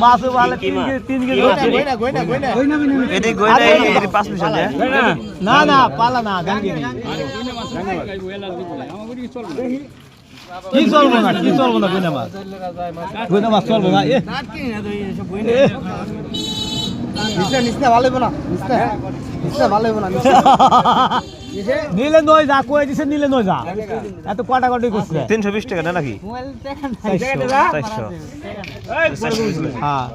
মাছও ভালো 3 কেজি এটি গয়না এটি 5 পিস আছে না না পালা না গাঙ্গি কি চলবো না গয়না মাছ চলবো না নিচে ভালো হবে না নিচে ভালো হবে না নিলে নয় যা কই দিছে নিলে নয় যা এত কাটাকাটি করছে 320 টাকা না নাকি 400 হ্যাঁ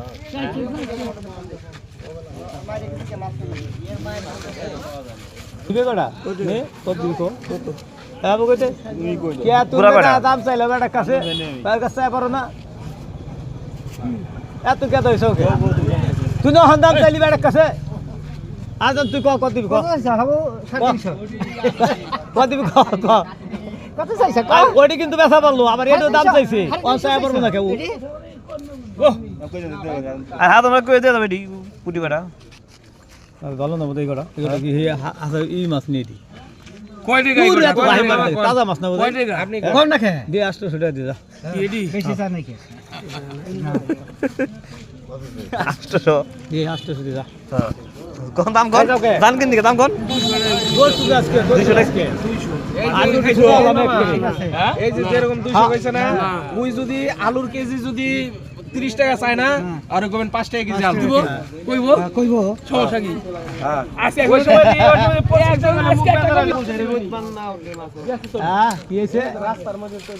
দিবে কটা নে কত দিবি কো কত কইতে কি তুই দাম চাইলো বেটা কাছে তার কাছে পারো না এত কে দইছো ওকে তুই না দাম চাইলি বেটা কাছে আজ তুই কত দিবি কত চাইছো 350 কত দিবি কত চাইছ ওইটি কিন্তু বেচা পারলো আবার এটাও দাম চাইছে 50 পারবো না কেউ আর হাত আমরা কই দিয়ে যাবে পুটি বেটা আর গলো না বোধই করা এগুলা কি আছে ই মাছ নিয়ে দি কয় টাকা তাজা মাছ না বোধই কয় টাকা আপনি কোন না খে দি 800 টাকা দি যা এডি বেশি চার নাকি 800 দি 800 দি যা কোন দাম কোন দাম কিন দিকে দাম কোন 200 আজকে 200 আজকে আলুর কেজি এই যে যেরকম 200 কইছে না ওই যদি আলুর কেজি যদি 30 টাকা চাই না আর কইবেন 5 টাকা কেজি আলু কইবো সমস্যা কি হ্যাঁ আজকে ওই সময় দিয়ে একজন আজকে একটা হ্যাঁ কি হইছে রাস্তার মধ্যে তো